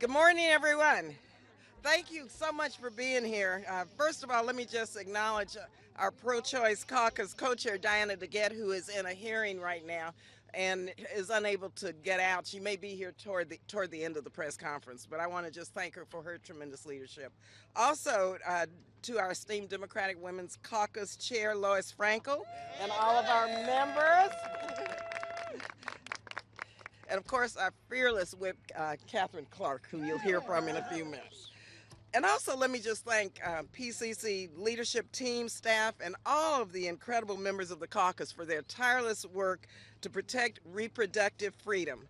Good morning, everyone. Thank you so much for being here. First of all, let me just acknowledge our Pro-Choice Caucus co-chair, Diana DeGette, who is in a hearing right now and is unable to get out. She may be here toward the end of the press conference, but I want to just thank her for her tremendous leadership. Also, to our esteemed Democratic Women's Caucus Chair, Lois Frankel, and all of our members. And of course, our fearless whip, Catherine Clark, who you'll hear from in a few minutes. And also, let me just thank PCC leadership team, staff, and all of the incredible members of the caucus for their tireless work to protect reproductive freedom.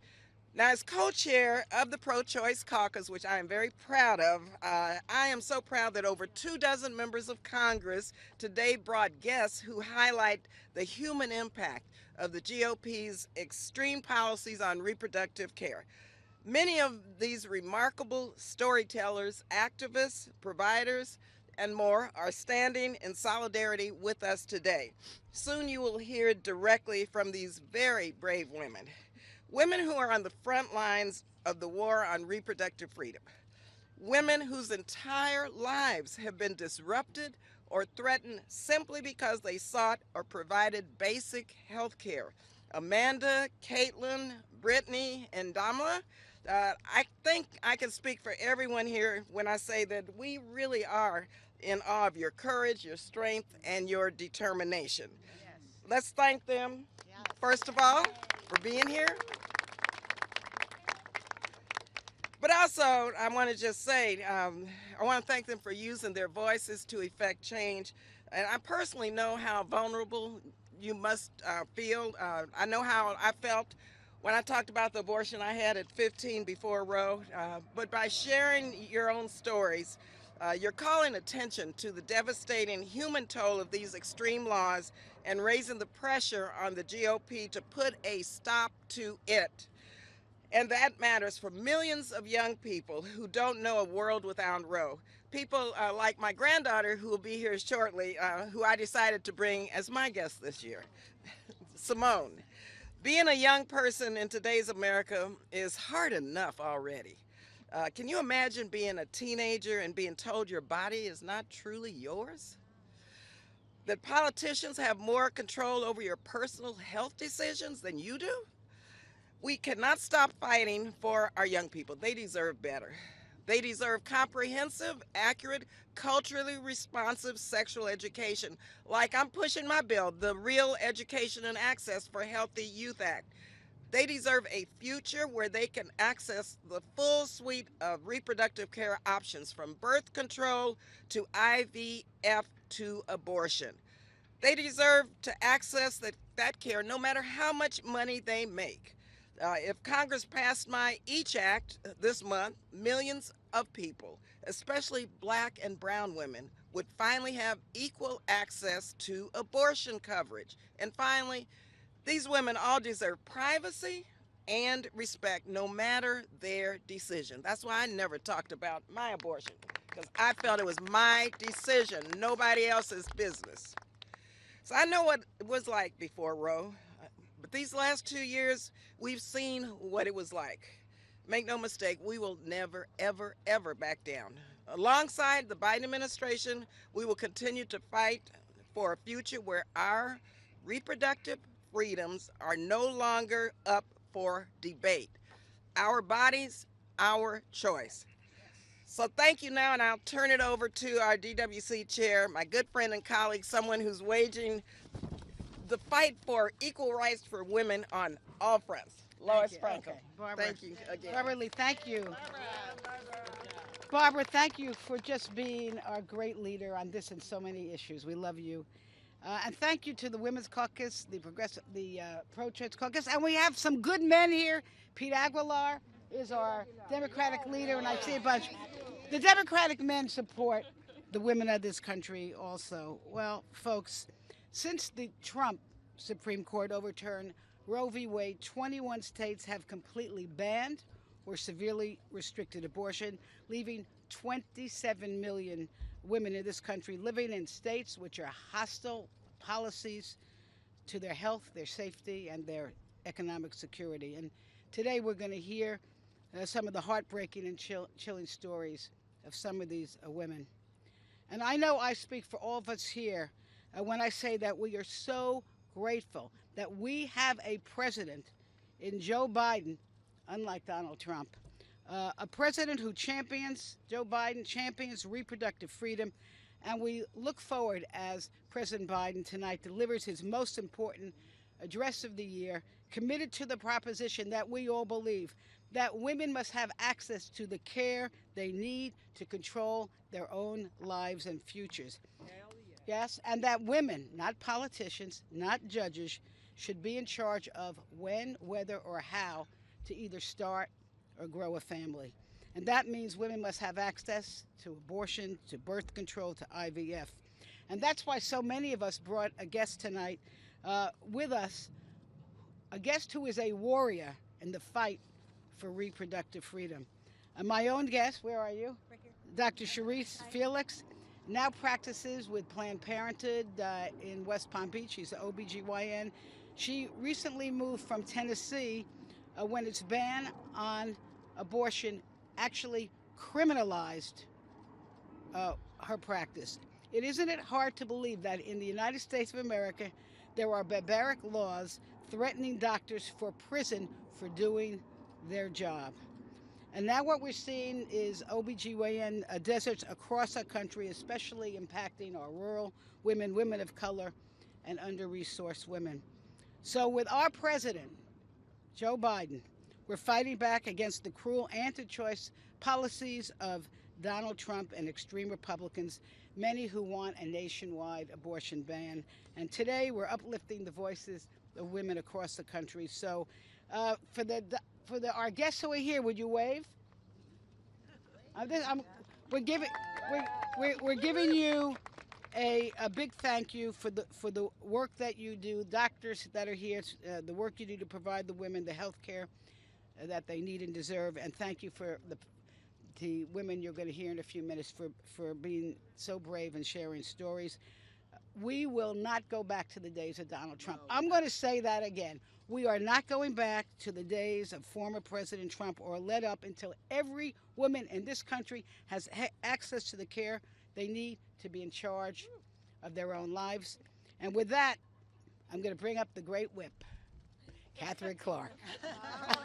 Now, as co-chair of the Pro-Choice Caucus, which I am very proud of, I am so proud that over 24 members of Congress today brought guests who highlight the human impact of the GOP's extreme policies on reproductive care. Many of these remarkable storytellers, activists, providers, and more are standing in solidarity with us today. Soon you will hear directly from these very brave women. Women who are on the front lines of the war on reproductive freedom. Women whose entire lives have been disrupted or threatened simply because they sought or provided basic health care. Amanda, Caitlin, Brittany, and Damla, I think I can speak for everyone here when I say that we really are in awe of your courage, your strength, and your determination. Yes. Let's thank them, first of all, for being here. But also, I want to just say, I want to thank them for using their voices to effect change. And I personally know how vulnerable you must feel. I know how I felt when I talked about the abortion I had at 15 before Roe. But by sharing your own stories, you're calling attention to the devastating human toll of these extreme laws and raising the pressure on the GOP to put a stop to it. And that matters for millions of young people who don't know a world without Roe. People like my granddaughter, who will be here shortly, who I decided to bring as my guest this year, Simone. Being a young person in today's America is hard enough already. Can you imagine being a teenager and being told your body is not truly yours? That politicians have more control over your personal health decisions than you do? We cannot stop fighting for our young people. They deserve better. They deserve comprehensive, accurate, culturally responsive sexual education. Like I'm pushing my bill, the Real Education and Access for Healthy Youth Act. They deserve a future where they can access the full suite of reproductive care options, from birth control to IVF to abortion. They deserve to access that care no matter how much money they make. If Congress passed my EACH Act this month, millions of people, especially black and brown women, would finally have equal access to abortion coverage. And finally, these women all deserve privacy and respect no matter their decision. That's why I never talked about my abortion, because I felt it was my decision, nobody else's business. So I know what it was like before Roe, but these last 2 years, we've seen what it was like. Make no mistake, we will never, ever, ever back down. Alongside the Biden administration, we will continue to fight for a future where our reproductive freedoms are no longer up for debate. Our bodies, our choice. So thank you now, and I'll turn it over to our DWC chair, my good friend and colleague, someone who's waging the fight for equal rights for women on all fronts. Lois Frankel. Okay. Barbara. Thank you again. Barbara Lee, thank you. Barbara, thank you for just being our great leader on this and so many issues. We love you. And thank you to the Women's Caucus, the Pro-Choice Caucus. And we have some good men here. Pete Aguilar is our Democratic leader, and I see a bunch. The Democratic men support the women of this country also. Well, folks, since the Trump Supreme Court overturned Roe v. Wade, 21 states have completely banned or severely restricted abortion, leaving 27 million women in this country living in states which are hostile policies to their health, their safety, and their economic security. And today we're going to hear some of the heartbreaking and chilling stories of some of these women. And I know I speak for all of us here when I say that we are so grateful that we have a president in Joe Biden, unlike Donald Trump, a president who champions, Joe Biden champions reproductive freedom. And we look forward as President Biden tonight delivers his most important address of the year, committed to the proposition that we all believe that women must have access to the care they need to control their own lives and futures. Yes, and that women, not politicians, not judges, should be in charge of when, whether, or how to either start or grow a family. And that means women must have access to abortion, to birth control, to IVF. And that's why so many of us brought a guest tonight with us, a guest who is a warrior in the fight for reproductive freedom. And my own guest, where are you? Right here. Dr. Sharice Felix now practices with Planned Parenthood in West Palm Beach. She's an OBGYN. She recently moved from Tennessee when its ban on abortion actually criminalized her practice. Isn't it hard to believe that in the United States of America, there are barbaric laws threatening doctors for prison for doing their job? And now what we're seeing is OBGYN deserts across our country, especially impacting our rural women, women of color, and under-resourced women. So with our president, Joe Biden, we're fighting back against the cruel anti-choice policies of Donald Trump and extreme Republicans, many who want a nationwide abortion ban. And today we're uplifting the voices of women across the country. So our guests who are here, would you wave? We're giving you a big thank you for the work that you do, doctors that are here, the work you do to provide the women the health care that they need and deserve. And thank you for the women you're going to hear in a few minutes for being so brave and sharing stories. We will not go back to the days of Donald Trump. I'm going to say that again. We are not going back to the days of former President Trump or let up until every woman in this country has access to the care they need to be in charge of their own lives. And with that, I'm going to bring up the great whip, Catherine Clark.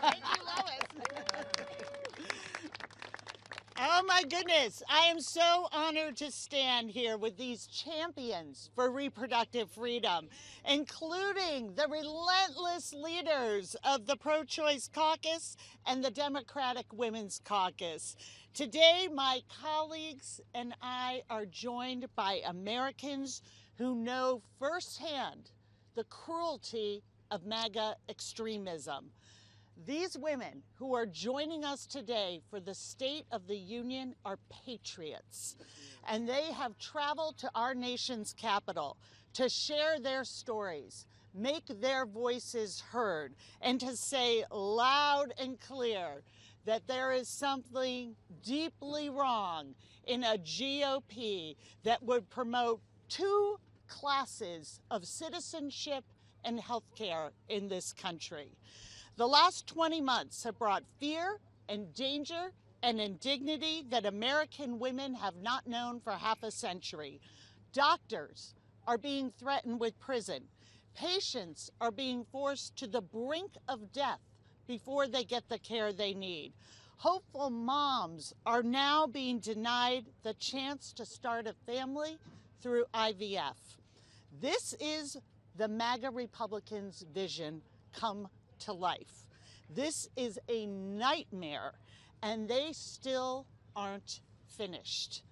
Thank you, Lois. Oh my goodness, I am so honored to stand here with these champions for reproductive freedom, including the relentless leaders of the Pro-Choice Caucus and the Democratic Women's Caucus. Today, my colleagues and I are joined by Americans who know firsthand the cruelty of MAGA extremism. These women who are joining us today for the State of the Union are patriots, and they have traveled to our nation's capital to share their stories, make their voices heard, and to say loud and clear that there is something deeply wrong in a GOP that would promote two classes of citizenship and healthcare in this country. The last 20 months have brought fear and danger and indignity that American women have not known for half a century. Doctors are being threatened with prison. Patients are being forced to the brink of death before they get the care they need. Hopeful moms are now being denied the chance to start a family through IVF. This is the MAGA Republicans' vision come to life. This is a nightmare, and they still aren't finished.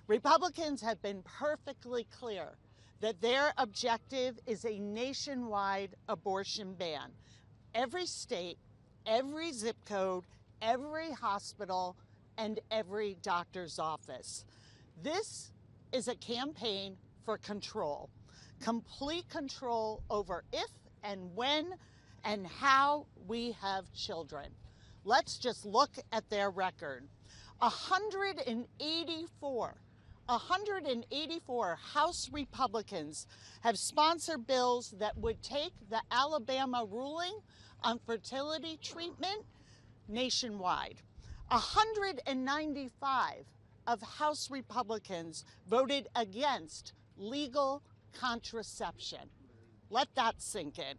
Republicans have been perfectly clear that their objective is a nationwide abortion ban. Every state, every zip code, every hospital, and every doctor's office. This is a campaign for control, complete control over if and when and how we have children. Let's just look at their record. 184 House Republicans have sponsored bills that would take the Alabama ruling on fertility treatment nationwide. 195 of House Republicans voted against legal contraception. Let that sink in.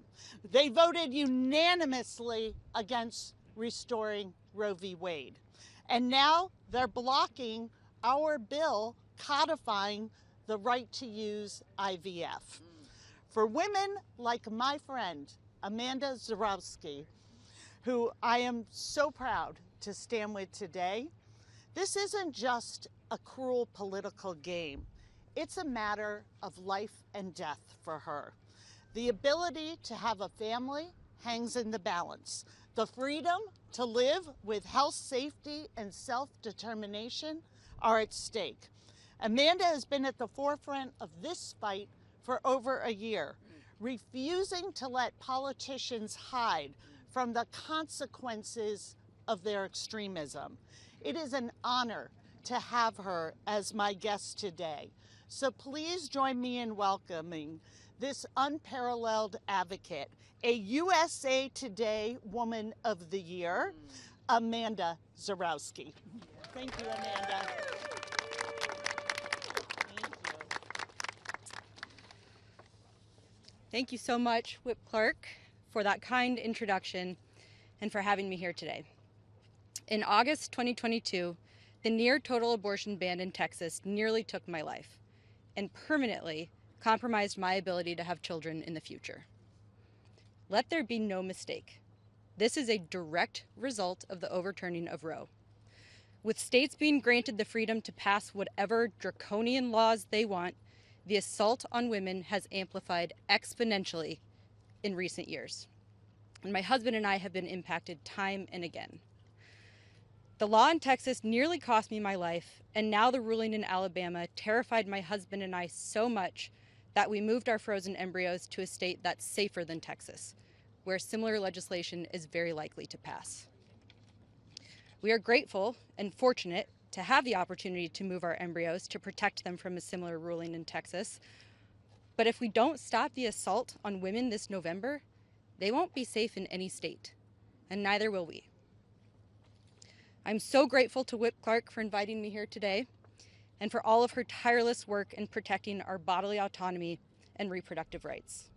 They voted unanimously against restoring Roe v. Wade. And now they're blocking our bill codifying the right to use IVF. For women like my friend, Amanda Zarowski, who I am so proud to stand with today, this isn't just a cruel political game. It's a matter of life and death for her. The ability to have a family hangs in the balance. The freedom to live with health, safety, and self-determination are at stake. Amanda has been at the forefront of this fight for over a year, refusing to let politicians hide from the consequences of their extremism. It is an honor to have her as my guest today. So please join me in welcoming this unparalleled advocate, a USA Today Woman of the Year, Amanda Zarowski. Thank you, Amanda. Thank you so much, Whip Clark, for that kind introduction and for having me here today. In August 2022, the near total abortion ban in Texas nearly took my life and permanently compromised my ability to have children in the future. Let there be no mistake. This is a direct result of the overturning of Roe. With states being granted the freedom to pass whatever draconian laws they want, the assault on women has amplified exponentially in recent years. And my husband and I have been impacted time and again. The law in Texas nearly cost me my life, and now the ruling in Alabama terrified my husband and I so much that we moved our frozen embryos to a state that's safer than Texas, where similar legislation is very likely to pass. We are grateful and fortunate to have the opportunity to move our embryos to protect them from a similar ruling in Texas. But if we don't stop the assault on women this November, they won't be safe in any state, and neither will we. I'm so grateful to Whip Clark for inviting me here today and for all of her tireless work in protecting our bodily autonomy and reproductive rights.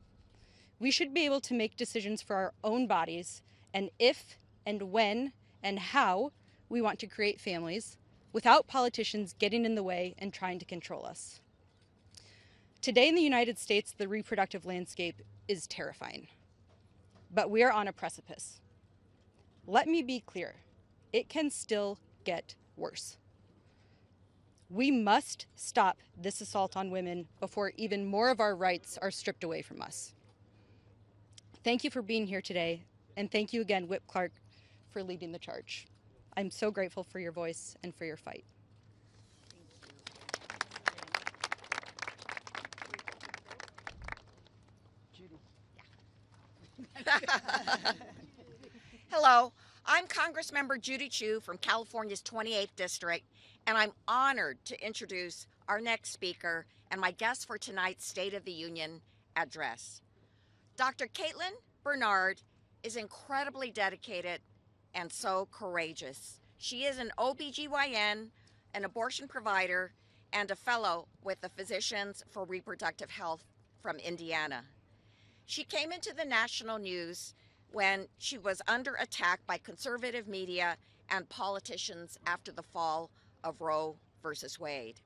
We should be able to make decisions for our own bodies and if and when and how we want to create families without politicians getting in the way and trying to control us. Today in the United States, the reproductive landscape is terrifying, but we are on a precipice. Let me be clear, it can still get worse. We must stop this assault on women before even more of our rights are stripped away from us. Thank you for being here today, and thank you again, Whip Clark, for leading the charge. I'm so grateful for your voice and for your fight. Hello, I'm Congressmember Judy Chu from California's 28th District, and I'm honored to introduce our next speaker and my guest for tonight's State of the Union address. Dr. Caitlin Bernard is incredibly dedicated and so courageous. She is an OBGYN, an abortion provider, and a fellow with the Physicians for Reproductive Health from Indiana. She came into the national news when she was under attack by conservative media and politicians after the fall of Roe versus Wade.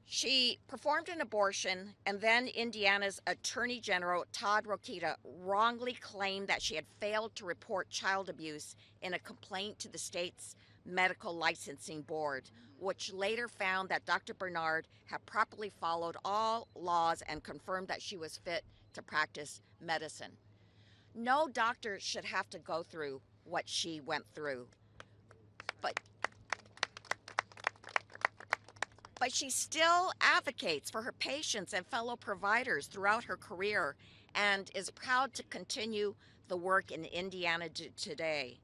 She performed an abortion, and then Indiana's Attorney General Todd Rokita wrongly claimed that she had failed to report child abuse in a complaint to the state's medical licensing board, which later found that Dr. Bernard had properly followed all laws and confirmed that she was fit to practice medicine. No doctor should have to go through what she went through. But she still advocates for her patients and fellow providers throughout her career and is proud to continue the work in Indiana today.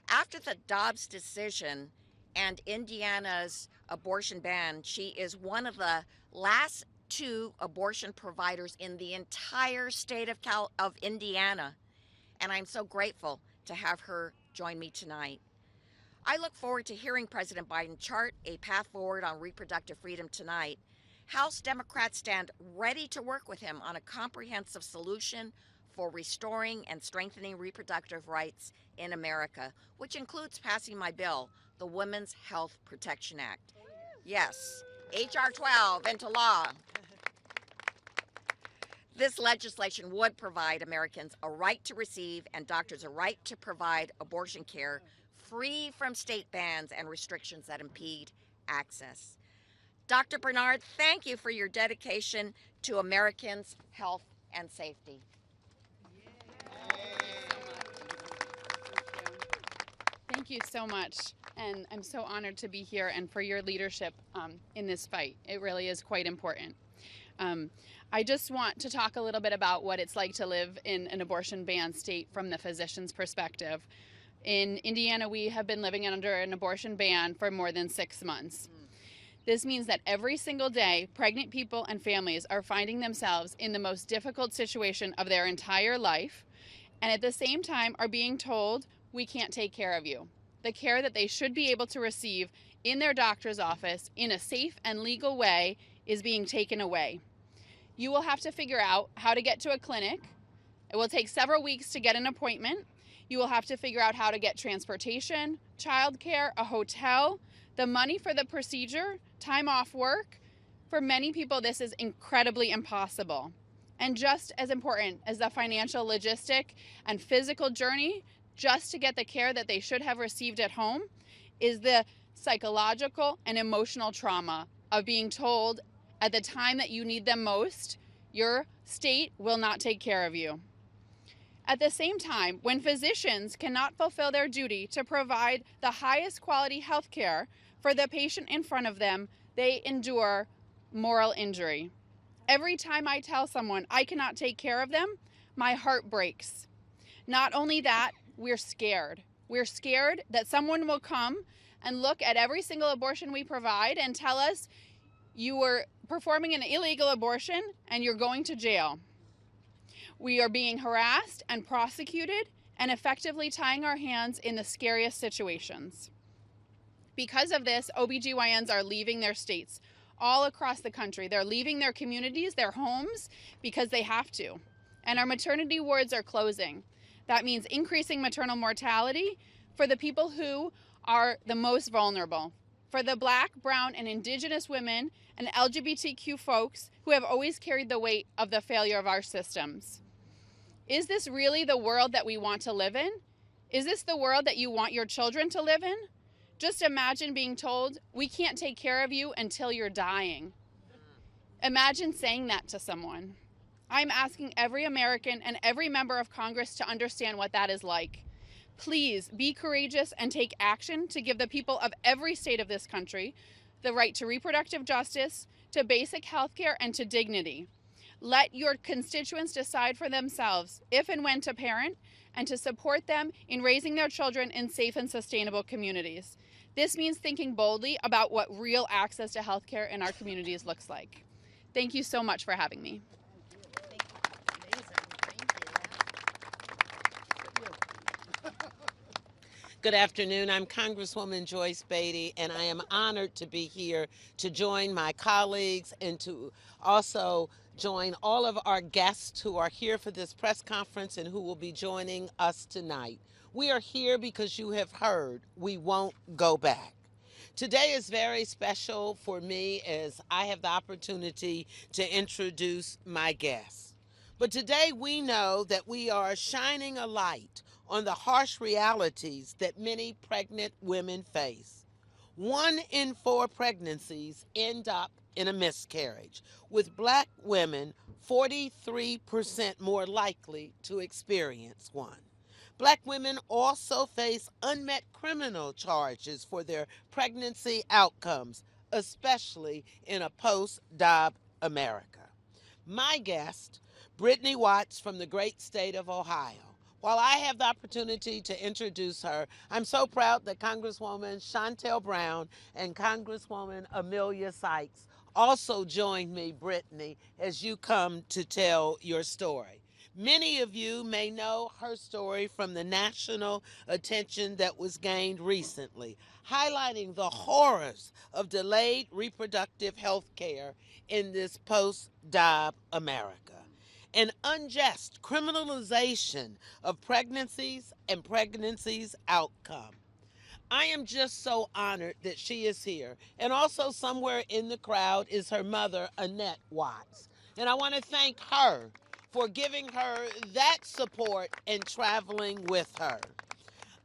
After the Dobbs decision and Indiana's abortion ban, she is one of the last 2 abortion providers in the entire state of Indiana, and I'm so grateful to have her join me tonight. I look forward to hearing President Biden chart a path forward on reproductive freedom tonight. House Democrats stand ready to work with him on a comprehensive solution for restoring and strengthening reproductive rights in America, which includes passing my bill, the Women's Health Protection Act. Yes, H.R. 12 into law. This legislation would provide Americans a right to receive and doctors a right to provide abortion care free from state bans and restrictions that impede access. Dr. Bernard, thank you for your dedication to Americans' health and safety. Thank you so much. And I'm so honored to be here and for your leadership in this fight. It really is quite important. I just want to talk a little bit about what it's like to live in an abortion ban state from the physician's perspective. In Indiana, we have been living under an abortion ban for more than 6 months. This means that every single day, pregnant people and families are finding themselves in the most difficult situation of their entire life, and at the same time are being told, we can't take care of you. The care that they should be able to receive in their doctor's office in a safe and legal way is being taken away. You will have to figure out how to get to a clinic. It will take several weeks to get an appointment. You will have to figure out how to get transportation, childcare, a hotel, the money for the procedure, time off work. For many people, this is incredibly impossible. And just as important as the financial, logistic, and physical journey just to get the care that they should have received at home is the psychological and emotional trauma of being told at the time that you need them most, your state will not take care of you. At the same time, when physicians cannot fulfill their duty to provide the highest quality health care for the patient in front of them, they endure moral injury. Every time I tell someone I cannot take care of them, my heart breaks. Not only that, we're scared. We're scared that someone will come and look at every single abortion we provide and tell us, you were performing an illegal abortion and you're going to jail. We are being harassed and prosecuted and effectively tying our hands in the scariest situations. Because of this, OBGYNs are leaving their states all across the country. They're leaving their communities, their homes, because they have to. And our maternity wards are closing. That means increasing maternal mortality for the people who are the most vulnerable, for the Black, brown, and Indigenous women and LGBTQ folks who have always carried the weight of the failure of our systems. Is this really the world that we want to live in? Is this the world that you want your children to live in? Just imagine being told, we can't take care of you until you're dying. Imagine saying that to someone. I'm asking every American and every member of Congress to understand what that is like. Please be courageous and take action to give the people of every state of this country the right to reproductive justice, to basic health care, and to dignity. Let your constituents decide for themselves if and when to parent and to support them in raising their children in safe and sustainable communities. This means thinking boldly about what real access to health care in our communities looks like. Thank you so much for having me. Good afternoon. I'm Congresswoman Joyce Beatty, and I am honored to be here to join my colleagues and to also join all of our guests who are here for this press conference and who will be joining us tonight. We are here because you have heard we won't go back. Today is very special for me as I have the opportunity to introduce my guests. But today we know that we are shining a light on the harsh realities that many pregnant women face. 1 in 4 pregnancies end up in a miscarriage, with Black women 43% more likely to experience one. Black women also face unmet criminal charges for their pregnancy outcomes, especially in a post-Dobbs America. My guest, Brittany Watts from the great state of Ohio. While I have the opportunity to introduce her, I'm so proud that Congresswoman Shontel Brown and Congresswoman Amelia Sykes also joined me, Brittany, as you come to tell your story. Many of you may know her story from the national attention that was gained recently, highlighting the horrors of delayed reproductive health care in this post-Dobbs America. An unjust criminalization of pregnancies and pregnancies' outcome. I am just so honored that she is here. And also, somewhere in the crowd is her mother, Annette Watts. And I want to thank her for giving her that support and traveling with her.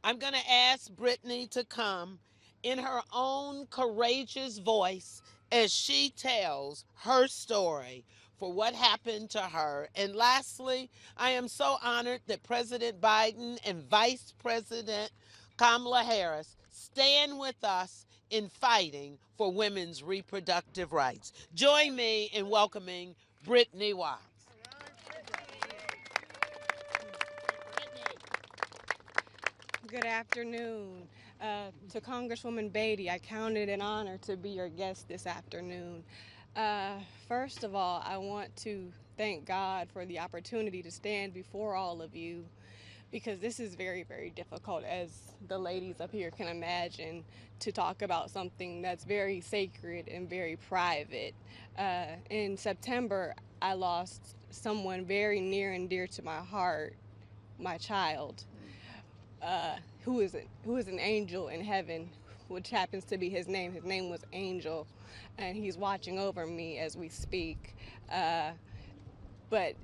I'm going to ask Brittany to come in her own courageous voice as she tells her story for what happened to her. And lastly, I am so honored that President Biden and Vice President Kamala Harris stand with us in fighting for women's reproductive rights. Join me in welcoming Brittany Watts. Good afternoon. To Congresswoman Beatty, I count it an honor to be your guest this afternoon. First of all, I want to thank God for the opportunity to stand before all of you, because this is very, very difficult, as the ladies up here can imagine, to talk about something that's very sacred and very private. In September, I lost someone very near and dear to my heart, my child. Who is an angel in heaven, which happens to be his name. His name was Angel, and he's watching over me as we speak. But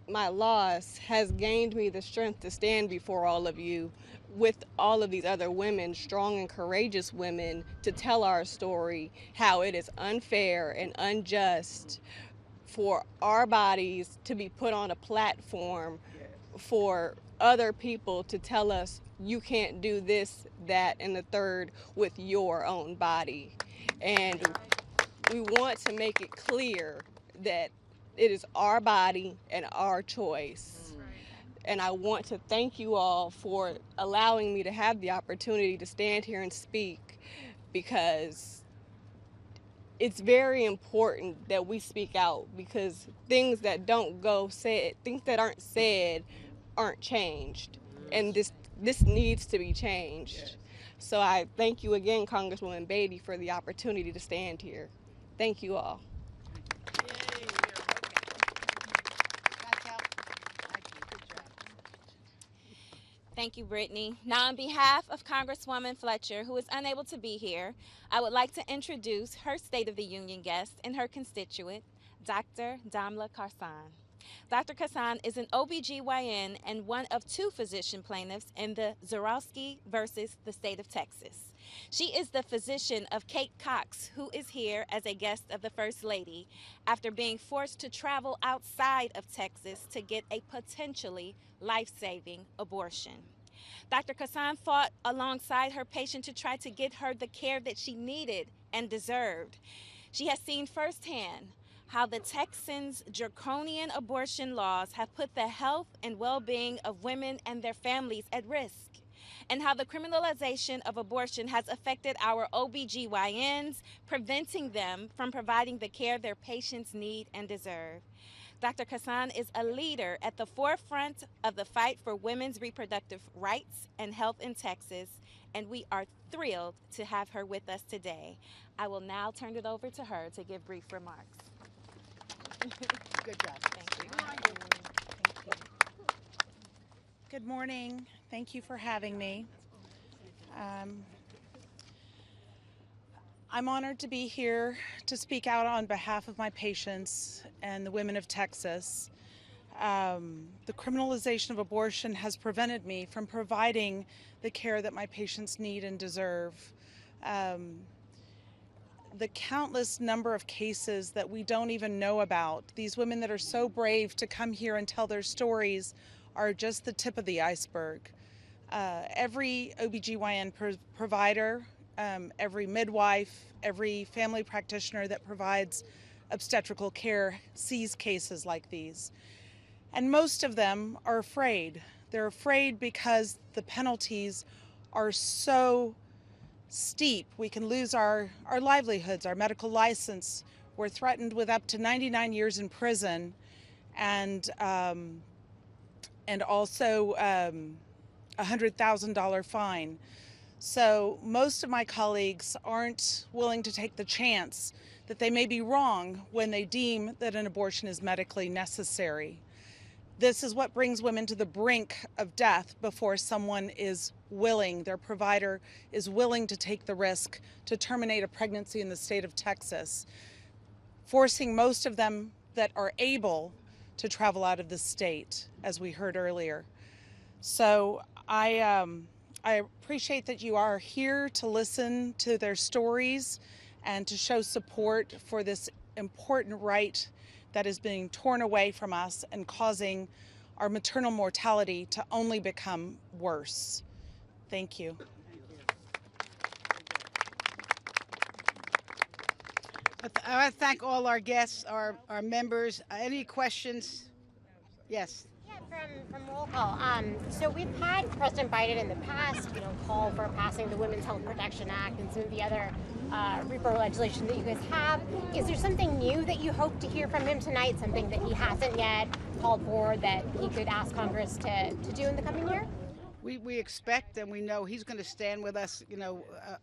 my loss has gained me the strength to stand before all of you with all of these other women, strong and courageous women, to tell our story, how it is unfair and unjust for our bodies to be put on a platform for other people to tell us you can't do this, that, and the third with your own body. And we want to make it clear that it is our body and our choice. And I want to thank you all for allowing me to have the opportunity to stand here and speak, because it's very important that we speak out, because things that don't go said, things that aren't said aren't changed. And this needs to be changed. So I thank you again, Congresswoman Beatty, for the opportunity to stand here. Thank you all. Thank you, Brittany. Now, on behalf of Congresswoman Fletcher, who is unable to be here, I would like to introduce her State of the Union guest and her constituent, Dr. Damla Karsan. Dr. Karsan is an OBGYN and one of two physician plaintiffs in the Zarowski versus the state of Texas. She is the physician of Kate Cox, who is here as a guest of the First Lady after being forced to travel outside of Texas to get a potentially life-saving abortion. Dr. Karsan fought alongside her patient to try to get her the care that she needed and deserved. She has seen firsthand how the Texans' draconian abortion laws have put the health and well-being of women and their families at risk, and how the criminalization of abortion has affected our OBGYNs, preventing them from providing the care their patients need and deserve. Dr. Karsan is a leader at the forefront of the fight for women's reproductive rights and health in Texas, and we are thrilled to have her with us today. I will now turn it over to her to give brief remarks. Good job. Thank you. Good morning. Thank you for having me. I'm honored to be here to speak out on behalf of my patients and the women of Texas. The criminalization of abortion has prevented me from providing the care that my patients need and deserve. The countless number of cases that we don't even know about, these women that are so brave to come here and tell their stories, are just the tip of the iceberg. Every OBGYN provider, every midwife, every family practitioner that provides obstetrical care sees cases like these. And most of them are afraid. They're afraid because the penalties are so steep. We can lose our livelihoods, our medical license. We're threatened with up to 99 years in prison. And and also a $100,000 fine. So most of my colleagues aren't willing to take the chance that they may be wrong when they deem that an abortion is medically necessary. This is what brings women to the brink of death before someone is willing, their provider is willing to take the risk to terminate a pregnancy in the state of Texas, forcing most of them that are able to travel out of the state, as we heard earlier. So I appreciate that you are here to listen to their stories and to show support for this important right that is being torn away from us and causing our maternal mortality to only become worse. Thank you. I want to thank all our guests, our members. Any questions? Yes. Yeah, from roll call. So we've had President Biden in the past, call for passing the Women's Health Protection Act and some of the other repro legislation that you guys have. Is there something new that you hope to hear from him tonight? Something that he hasn't yet called for that he could ask Congress to do in the coming year? We expect and we know he's going to stand with us.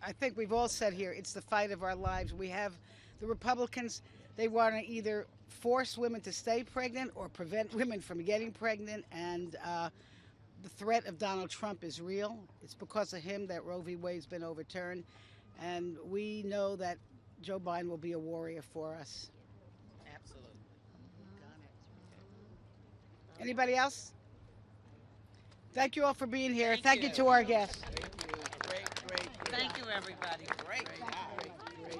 I think we've all said here, it's the fight of our lives. We have the Republicans, they want to either force women to stay pregnant or prevent women from getting pregnant. And the threat of Donald Trump is real. It's because of him that Roe v. Wade's been overturned. And we know that Joe Biden will be a warrior for us. Absolutely. Anybody else? Thank you all for being here. Thank you to our guests. Thank you. Great. Thank you, everybody. Great.